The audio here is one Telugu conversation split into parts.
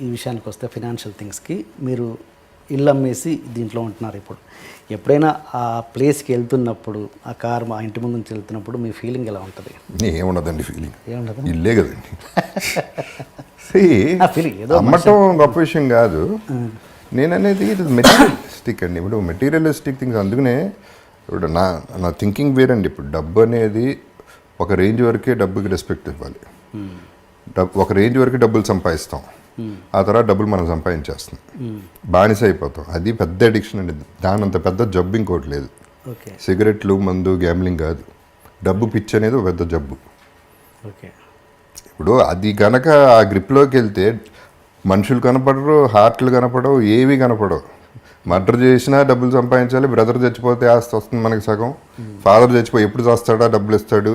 ఈ విషయానికి వస్తే ఫినాన్షియల్ థింగ్స్కి మీరు ఇల్లు అమ్మేసి దీంట్లో ఉంటున్నారు. ఇప్పుడు ఎప్పుడైనా ఆ ప్లేస్కి వెళ్తున్నప్పుడు ఆ కార్ మా ఇంటి ముందు నుంచి వెళ్తున్నప్పుడు మీ ఫీలింగ్ ఎలా ఉంటుంది? ఏముండదండి ఫీలింగ్, ఏముండదు, ఇల్లే కదండి. ఫీలింగ్ ఏదో అమ్మటం గొప్ప విషయం కాదు. నేను అనేది ఇది మెటీరియలిస్టిక్ అండి. ఇప్పుడు మెటీరియలిస్టిక్ థింగ్స్, అందుకనే ఇప్పుడు నా థింకింగ్ వేరండి. ఇప్పుడు డబ్బు అనేది ఒక రేంజ్ వరకే డబ్బుకి రెస్పెక్ట్ ఇవ్వాలి. ఒక రేంజ్ వరకు డబ్బులు సంపాదిస్తాం, ఆ తర్వాత డబ్బులు మనం సంపాదించేస్తాం, బానిస అయిపోతాం. అది పెద్ద అడిక్షన్ అండి. దాని అంత పెద్ద జబ్బు ఇంకోటి లేదు. సిగరెట్లు, మందు, గ్యాంబ్లింగ్ కాదు. డబ్బు పిచ్చి అనేది ఒక పెద్ద జబ్బు. ఇప్పుడు అది గనక ఆ గ్రిప్లోకి వెళ్తే మనుషులు కనపడరు, హార్ట్లు కనపడవు, ఏవి కనపడవు. మర్డర్ చేసినా డబ్బులు సంపాదించాలి, బ్రదర్ చచ్చిపోతే ఆస్తి వస్తుంది మనకి సగం, ఫాదర్ చచ్చిపోయి ఎప్పుడు చేస్తాడా, డబ్బులు ఇస్తాడు,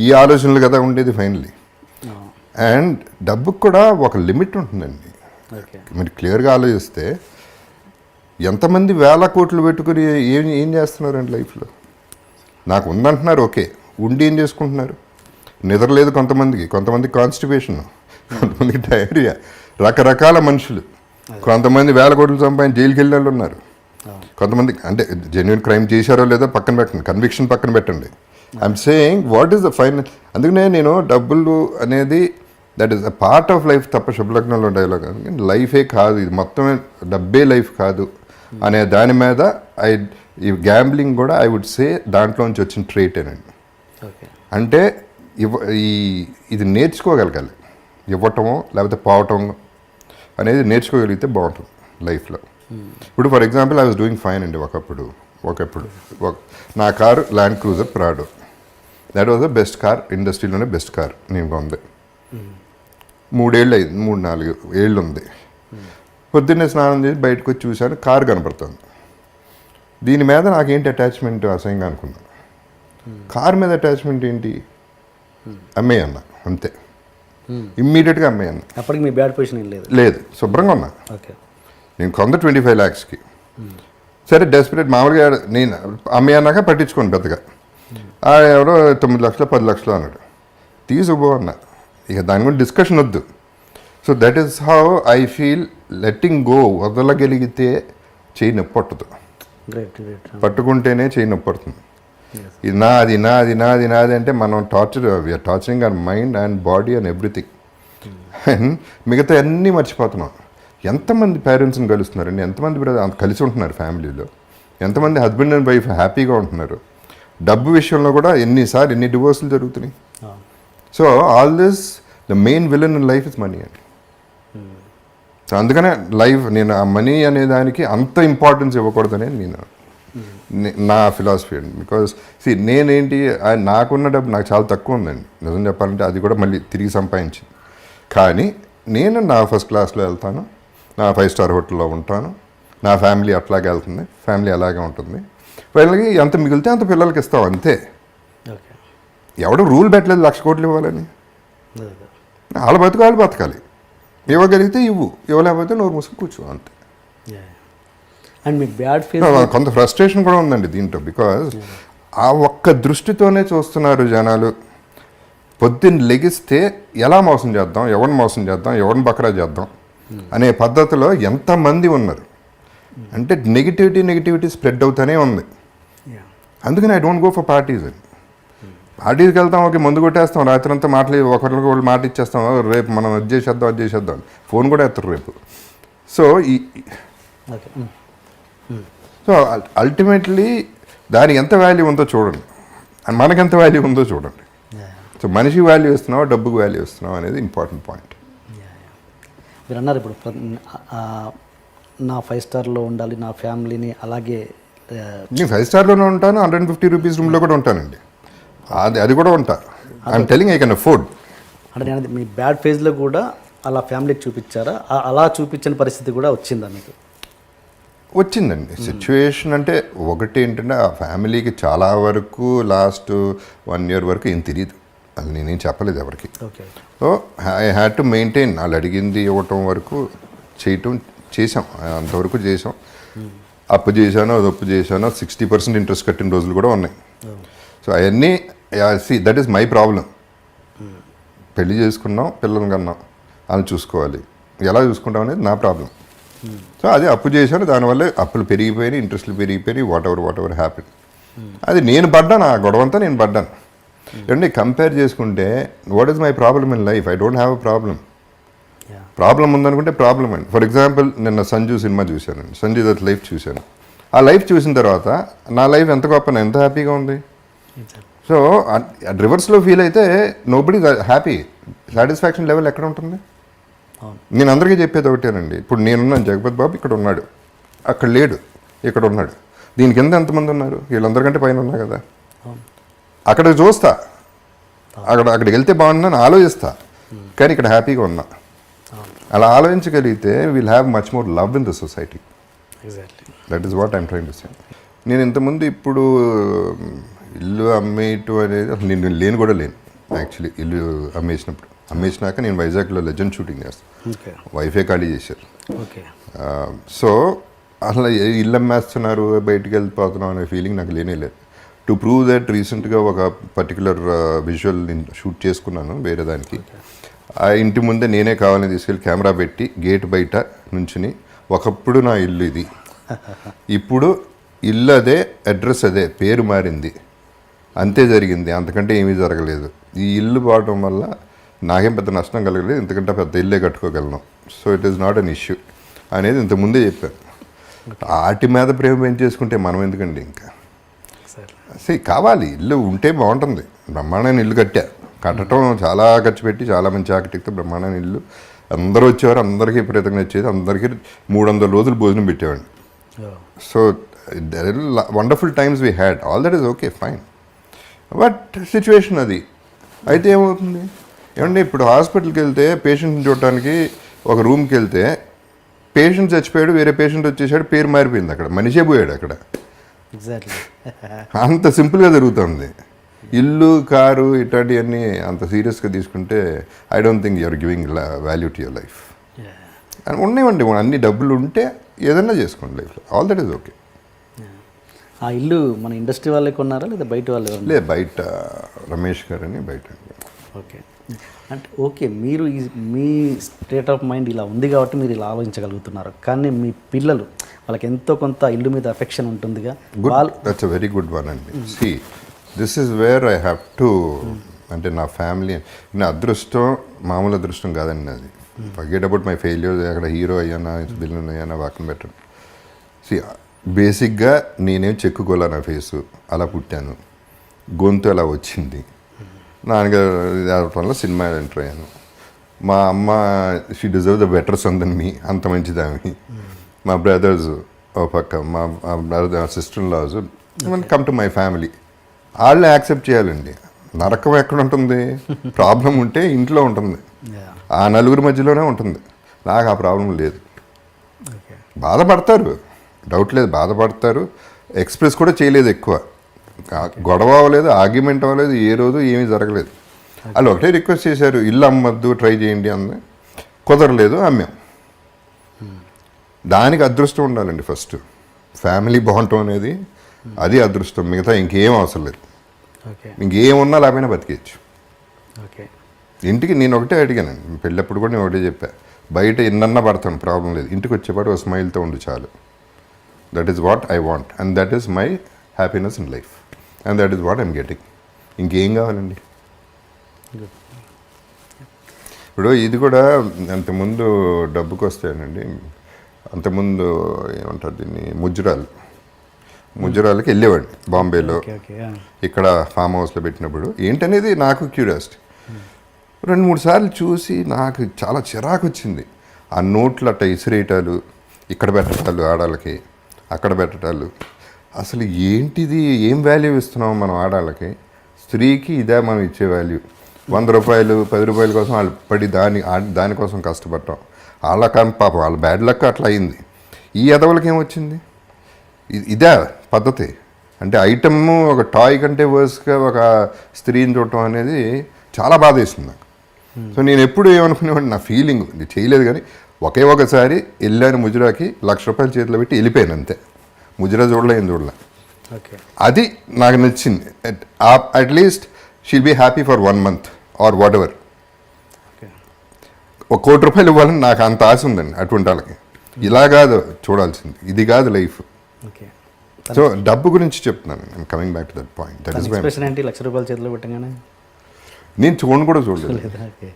ఈ ఆలోచనలు కదా ఉండేది ఫైనలీ. అండ్ డబ్బుకు కూడా ఒక లిమిట్ ఉంటుందండి. మీరు క్లియర్గా ఆలోచిస్తే ఎంతమంది వేల కోట్లు పెట్టుకుని ఏం చేస్తున్నారండి లైఫ్లో? నాకు ఉందంటున్నారు, ఓకే, ఉండి ఏం చేసుకుంటున్నారు? నిద్ర లేదు కొంతమంది కాన్స్టిపేషన్, కొంతమందికి డయేరియా, రకరకాల మనుషులు. కొంతమంది వేల కోట్లు సంపాదించి జైలుకి వెళ్ళే వాళ్ళు ఉన్నారు. కొంతమంది అంటే జెన్యున్ క్రైమ్ చేశారో లేదో పక్కన పెట్టండి, కన్విక్షన్ పక్కన పెట్టండి. I'm saying what is the final. అందుకనే నేను డబ్బులు అనేది that is a part of life తప్ప శుభలగ్నంలో డైలాగ్ లైఫే కాదు, ఇది మొత్తమే డబ్బే లైఫ్ కాదు అనే దాని మీద ఈ గ్యాంబ్లింగ్ కూడా ఐ వుడ్ సే దాంట్లోంచి వచ్చిన ట్రేటేనండి. అంటే ఇది నేర్చుకోగలగాలి, ఇవ్వటమో లేకపోతే పోవటం అనేది నేర్చుకోగలిగితే బాగుంటుంది లైఫ్లో. ఇప్పుడు for example I was doing fine అండి. ఒకప్పుడు నా car Land Cruiser Prado. That was the best car, ఇండస్ట్రీలోనే బెస్ట్ కార్ నేను కొంది. 3-4 ఏళ్ళు ఉంది. పొద్దున్నే స్నానం చేసి బయటకు వచ్చి చూశాను, కారు కనపడుతుంది. దీని మీద నాకేంటి అటాచ్మెంట్ అసహ్యంగా అనుకున్నాను. కారు మీద అటాచ్మెంట్ ఏంటి? అమ్మేయన్న అంతే, ఇమ్మీడియట్గా అమ్మేయన్న. అప్పటికి మీ బ్యాడ్ పొజిషన్ లేదు, శుభ్రంగా ఉన్నా. నేను కొంద 25 lakhsకి. సరే డెస్పరేట్ మామూలుగా నేను అమ్మేయన్నాక పట్టించుకోండి పెద్దగా. ఎవరో 9 లక్షలు 10 లక్షలు అన్నాడు, తీసుకుపో అన్నా. ఇక దాని గురించి డిస్కషన్ వద్దు. So that is how I feel. Letting go, వదలగలిగితే చేయి నొప్పి పట్టదు, పట్టుకుంటేనే చేయి నొప్పి పడుతుంది. ఇది నాది అంటే మనం we are torturing our mind and body and everything. And మిగతా అన్నీ మర్చిపోతున్నాం. ఎంతమంది పేరెంట్స్ని కలుస్తున్నారండి, ఎంతమంది కలిసి ఉంటున్నారు ఫ్యామిలీలో, ఎంతమంది హస్బెండ్ అండ్ వైఫ్ హ్యాపీగా ఉంటున్నారు. డబ్బు విషయంలో కూడా ఎన్ని డివోర్సులు జరుగుతున్నాయి. So all this the main villain in life is money అండి. సో అందుకనే నేను ఆ మనీ అనే దానికి అంత ఇంపార్టెన్స్ ఇవ్వకూడదనే నా ఫిలాసఫీ అండి. బికాజ్ నేనేంటి, నాకున్న డబ్బు నాకు చాలా తక్కువ ఉందండి నిజం చెప్పాలంటే. అది కూడా మళ్ళీ తిరిగి సంపాదించింది. కానీ నేను నా ఫస్ట్ క్లాస్లో వెళ్తాను, నా 5-star హోటల్లో ఉంటాను, నా ఫ్యామిలీ అట్లాగే వెళ్తుంది, ఫ్యామిలీ అలాగే ఉంటుంది. వాళ్ళకి ఎంత మిగిలితే అంత పిల్లలకి ఇస్తాం అంతే. ఎవడు రూల్ పెట్టలేదు 1,00,000 కోట్లు ఇవ్వాలని. వాళ్ళ బతుకు బతకాలి. ఇవ్వగలిగితే ఇవ్వు, ఇవ్వలేకపోతే నోరు మూసుకు కూర్చో అంతే. అండ్ మీకు బ్యాడ్ ఫీల్, కొంత ఫ్రస్ట్రేషన్ కూడా ఉందండి దీంట్లో. బికాజ్ ఆ ఒక్క దృష్టితోనే చూస్తున్నారు జనాలు. పొద్దున్న లెగిస్తే ఎలా మోసం చేద్దాం, ఎవరిని బకరా చేద్దాం అనే పద్ధతిలో ఎంతమంది ఉన్నారు అంటే నెగిటివిటీ స్ప్రెడ్ అవుతూనే ఉంది. అందుకని I don't go for parties అండి. పార్టీస్కి వెళ్తాం, ఓకే, మందు కొట్టేస్తాం, రాత్రి అంతా ఒకరికి వాళ్ళు మాట ఇచ్చేస్తాం, రేపు మనం అది చేసేద్దాం ఫోన్ కూడా ఎత్తారు రేపు. సో అల్టిమేట్లీ దానికి ఎంత వాల్యూ ఉందో చూడండి, అండ్ మనకెంత వాల్యూ ఉందో చూడండి. సో మనిషి వాల్యూ ఇస్తున్నావా, డబ్బుకు వాల్యూ ఇస్తున్నావా అనేది ఇంపార్టెంట్ పాయింట్. మీరు అన్నారు ఇప్పుడు నా 5 స్టార్లో ఉండాలి, నా ఫ్యామిలీని అలాగే. నేను 5 స్టార్లోనే ఉంటాను, 150 రూపీస్ రూమ్లో కూడా ఉంటానండి. అది కూడా ఉంటా. I'm telling I can afford. అంటే నేను మీ బ్యాడ్ ఫేజ్లో కూడా అలా ఫ్యామిలీకి చూపించారా? అలా చూపించిన పరిస్థితి కూడా వచ్చిందా మీకు? వచ్చిందండి సిచ్యువేషన్. అంటే ఒకటి ఏంటంటే ఆ ఫ్యామిలీకి చాలా వరకు లాస్ట్ 1 year వరకు ఏం తెలియదు, అది నేనేం చెప్పలేదు ఎవరికి. So I had to maintain. వాళ్ళు అడిగింది ఇవ్వటం వరకు చేసాం, అంతవరకు చేసాం. అప్పు చేశాను, అది అప్పు చేశాను, 60% ఇంట్రెస్ట్ కట్టిన రోజులు కూడా ఉన్నాయి. సో అవన్నీ దట్ ఈస్ మై ప్రాబ్లం. పెళ్లి చేసుకున్నాం, పిల్లల్ని కన్నాం, వాళ్ళని చూసుకోవాలి. ఎలా చూసుకుంటాం అనేది నా ప్రాబ్లం. సో అది అప్పు చేశాను, దానివల్ల అప్పులు పెరిగిపోయినాయి, ఇంట్రెస్ట్లు పెరిగిపోయినాయి, వాట్ ఎవర్ హ్యాపీ. అది నేను పడ్డాను, ఆ గొడవంతా నేను పడ్డాను. ఏమంటే కంపేర్ చేసుకుంటే what is my problem in life? I don't have a problem ఉందనుకుంటే ప్రాబ్లం అండి. ఫర్ ఎగ్జాంపుల్ నిన్న సంజు సినిమా చూశానండి, సంజు దత్ లైఫ్ చూశాను. ఆ లైఫ్ చూసిన తర్వాత నా లైఫ్ ఎంత గొప్ప, ఎంత హ్యాపీగా ఉంది. సో రివర్స్లో ఫీల్ అయితే నోబడీ హ్యాపీ. సాటిస్ఫాక్షన్ లెవెల్ ఎక్కడ ఉంటుంది? నేను అందరికీ చెప్పేది ఒకటేనండి. ఇప్పుడు నేనున్నాను, జగపతి బాబు ఇక్కడ ఉన్నాడు, అక్కడ లేడు, ఇక్కడ ఉన్నాడు. దీని కింద ఎంతమంది ఉన్నారు? వీళ్ళందరికంటే పైన ఉన్నా కదా. అక్కడికి చూస్తా, అక్కడికి వెళ్తే బాగుందని ఆలోచిస్తా, కానీ ఇక్కడ హ్యాపీగా ఉన్నా. అలా ఆలోచించగలిగితే will have much more love in the society. That is what I'm trying to say. నేను ఇంతకుముందు ఇప్పుడు ఇల్లు అమ్మేయటం అనేది అసలు నేను లేను కూడా లేను. యాక్చువల్లీ ఇల్లు అమ్మేసినాక నేను వైజాగ్లో లెజెండ్ షూటింగ్ చేస్తాను, వైఫే ఖాళీ చేశారు. సో అసలు ఇల్లు అమ్మేస్తున్నారు, బయటికి వెళ్ళిపోతున్నాం అనే ఫీలింగ్ నాకు లేనే లేదు. టు ప్రూవ్ దట్ రీసెంట్గా ఒక పర్టికులర్ విజువల్ నేను షూట్ చేసుకున్నాను వేరే దానికి. ఆ ఇంటి ముందే నేనే కావాలని తీసుకెళ్ళి కెమెరా పెట్టి గేట్ బయట నుంచుని, ఒకప్పుడు నా ఇల్లు ఇది, ఇప్పుడు ఇల్లు అదే, అడ్రస్ అదే, పేరు మారింది, అంతే జరిగింది, అంతకంటే ఏమీ జరగలేదు. ఈ ఇల్లు పోవడం వల్ల నాకేం పెద్ద నష్టం కలగలేదు, ఎందుకంటే పెద్ద ఇల్లే కట్టుకోగలను. So it is not an issue అనేది ఇంతకుముందే చెప్పాను. వాటి మీద ప్రేమ పెంచేసుకుంటే మనం ఎందుకండి ఇంకా కావాలి. ఇల్లు ఉంటే బాగుంటుంది. బ్రహ్మాండమైన ఇల్లు కట్టడం చాలా ఖర్చు పెట్టి చాలా మంచి ఆర్కిటెక్ట్ బ్రహ్మాండమైన ఇల్లు, అందరూ వచ్చేవారు, అందరికీ విపరీతంగా వచ్చేది, అందరికీ 300 రోజులు భోజనం పెట్టేవాడిని. So wonderful times we had, all that is okay fine. But situation అది అయితే ఏమవుతుంది ఏమంటే, ఇప్పుడు హాస్పిటల్కి వెళ్తే పేషెంట్ని చూడటానికి ఒక రూమ్కి వెళ్తే పేషెంట్ చచ్చిపోయాడు, వేరే పేషెంట్ వచ్చేసాడు, పేరు మారిపోయింది, అక్కడ మనిషే పోయాడు అక్కడ. అంత సింపుల్గా జరుగుతుంది. ఇల్లు, కారు ఇట్లాంటివన్నీ అంత సీరియస్గా తీసుకుంటే I don't think you're giving value to your life. ఉన్నాయండి, అన్ని డబ్బులు ఉంటే ఏదన్నా చేసుకోండి లైఫ్లో, ఆల్ దట్ ఈస్ ఓకే. ఆ ఇల్లు మన ఇండస్ట్రీ వాళ్ళే కొన్నారా లేదా బయట వాళ్ళు? లేదు, బయట రమేష్ గారు అని బయట. ఓకే, అంటే ఓకే, మీరు మీ స్టేట్ ఆఫ్ మైండ్ ఇలా ఉంది కాబట్టి మీరు ఇలా ఆలోచించగలుగుతున్నారు. కానీ మీ పిల్లలు, వాళ్ళకి ఎంతో కొంత ఇల్లు మీద అఫెక్షన్ ఉంటుందిగా. That's a very good one అండి. See this is where I have to, అంటే నా ఫ్యామిలీ, నా అదృష్టం మామూలు అదృష్టం కాదండి అది. ఫర్గెట్ అబౌట్ మై ఫెయిల్యూర్, అక్కడ హీరో అయ్యానా, విలన్ అయ్యానా, వాకన్ బెటర్. సి బేసిక్గా నేనేం చెక్కుకోలే, నా ఫేసు అలా పుట్టాను, గొంతు అలా వచ్చింది. నాన్నగారు వల్ల సినిమా ఎంటర్ అయ్యాను. మా అమ్మ she deserve the better son than me, అంత మంచిది ఆమె. మా బ్రదర్స్ ఓ పక్క, మా brother sister in laws come to my family, వాళ్ళని యాక్సెప్ట్ చేయాలండి. నరకం ఎక్కడ ఉంటుంది? ప్రాబ్లం ఉంటే ఇంట్లో ఉంటుంది, ఆ నలుగురి మధ్యలోనే ఉంటుంది. నాకు ఆ ప్రాబ్లం లేదు. బాధపడతారు, డౌట్ లేదు, బాధపడతారు. ఎక్స్ప్రెస్ కూడా చేయలేదు ఎక్కువ, గొడవ అవ్వలేదు, ఆర్గ్యుమెంట్ అవ్వలేదు, ఏ రోజు ఏమీ జరగలేదు. వాళ్ళు ఒకటే రిక్వెస్ట్ చేశారు, ఇల్లు అమ్మద్దు, ట్రై చేయండి అంది. కుదరలేదు, అమ్మాం. దానికి అదృష్టం ఉండాలండి ఫస్ట్. ఫ్యామిలీ బాగుంటాం అనేది అది అదృష్టం, మిగతా ఇంకేం అవసరం లేదు. ఇంకేమున్నా లేకపోయినా బతికేయచ్చు. ఇంటికి నేను ఒకటే అడిగానండి, పెళ్ళప్పుడు కూడా నేను ఒకటే చెప్పా, బయట ఎన్నన్నా పడతాను ప్రాబ్లం లేదు, ఇంటికి వచ్చేపాటు ఒక స్మైల్తో ఉండు చాలు. That is what I want and that is my happiness in life and that is what I'm getting. ఇంకేం కావాలండి? ఇప్పుడు ఇది కూడా అంతకుముందు డబ్బుకి వస్తాయనండి, అంతకుముందు ఏమంటారు దీన్ని, ముజ్జరాలకి వెళ్ళేవాడిని బాంబేలో, ఇక్కడ ఫామ్ హౌస్లో పెట్టినప్పుడు. ఏంటనేది నాకు క్యూరియాసిటీ. 2-3 సార్లు చూసి నాకు చాలా చిరాకు వచ్చింది. ఆ నోట్లు అట్ట ఇసిరేయటాలు, ఇక్కడ పెట్టటాలు, ఆడాళ్ళకి అక్కడ పెట్టటాలు. అసలు ఏంటిది? ఏం వాల్యూ ఇస్తున్నాం మనం ఆడాళ్ళకి? స్త్రీకి ఇదే మనం ఇచ్చే వాల్యూ? 100 రూపాయలు 10 రూపాయల కోసం వాళ్ళు పడి దానికోసం కష్టపడటం. వాళ్ళ పాపం వాళ్ళ బ్యాడ్ లక్ అట్లా అయింది. ఈ ఎదవలకి ఏమొచ్చింది? ఇదే పద్ధతి అంటే? ఐటమ్ ఒక టాయ్ కంటే వర్స్గా ఒక స్త్రీని చూడటం అనేది చాలా బాధ వేస్తుంది నాకు. సో నేను ఎప్పుడు ఏమనుకునేవాడిని, నా ఫీలింగ్ ఇది చేయలేదు, కానీ ఒకసారి వెళ్ళాను ముజరాకి, 1,00,000 రూపాయలు చేతిలో పెట్టి వెళ్ళిపోయాను అంతే. ముజరా చూడలే. అది నాకు నచ్చింది. At least she'll be happy for 1 month or whatever. 1 కోటి రూపాయలు ఇవ్వాలని నాకు అంత ఆశ ఉందండి అటువంటి వాళ్ళకి. ఇలా కాదు చూడాల్సింది, ఇది కాదు లైఫ్. ఓకే. సో డబ్బు గురించి చెప్తున్నాను, నేను coming back to that point. That is my expression ఏంటి? ₹1,00,000 చేతిలో పెట్టగానే నేను చూడను కూడా చూడలేదు. ఓకే.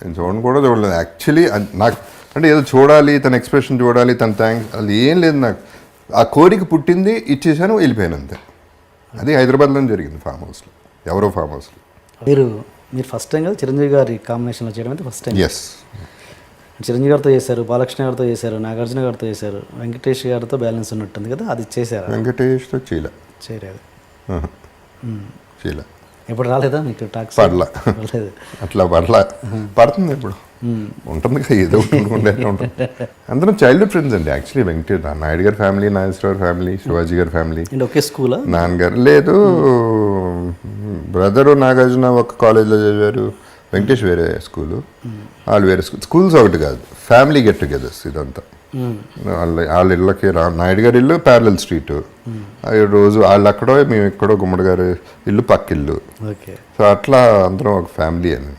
నేను చూడను కూడా చూడలేదు యాక్చువల్లీ. నాకు అంటే ఏదో చూడాలి, తన ఎక్స్ప్రెషన్ చూడాలి, తన థ్యాంక్స్, అది ఏం లేదు నాకు. ఆ కోరిక పుట్టింది, ఇచ్చేసాను, వెళ్ళిపోయాను అంతే. అది హైదరాబాద్లో జరిగింది, ఫామ్ హౌస్లో, ఎవరో ఫామ్ హౌస్లో. మీరు ఫస్ట్ టైం కదా చిరంజీవి గారి కాంబినేషన్లో చేయడం అయితే ఫస్ట్ టైం. ఎస్, చిరంజీవి గారితో చేశారు, బాలకృష్ణ గారితో చేశారు, నాగార్జున గారితో చేశారు, వెంకటేష్ గారితో బ్యాలెన్స్ ఉన్నట్టుంది కదా, అది చేశారా? వెంకటేష్తో చేయలేదు. చేయలే. ఎప్పుడు రాలేదా మీకు టాక్స్? పడలా, రాలేదు. అట్లా పడలా. పడుతుంది ఇప్పుడు, ఉంటుంది కదా, ఏదో ఉండే ఉంటుంది. అందరం చైల్డ్హుడ్ ఫ్రెండ్స్ అండి యాక్చువల్లీ. వెంకటేష్ నాయుడు గారి ఫ్యామిలీ, నాగేశ్వరరావు ఫ్యామిలీ, శివాజీ గారి ఫ్యామిలీ. అండ్ ఒకే స్కూలా? నాన్నగారు లేదు, బ్రదరు నాగార్జున ఒక కాలేజ్లో చదివారు, వెంకటేష్ వేరే స్కూలు, వాళ్ళు వేరే స్కూల్స్ ఒకటి కాదు, ఫ్యామిలీ గెట్ టుగెదర్స్ ఇదంతా. వాళ్ళ ఇళ్ళకి నాయుడు గారి ఇల్లు ప్యారలల్ స్ట్రీట్, రోజు వాళ్ళు అక్కడో మేము ఎక్కడో, గుమ్మడి గారి ఇల్లు పక్కిల్లు. ఓకే. సో అట్లా అందరం ఒక ఫ్యామిలీ అని.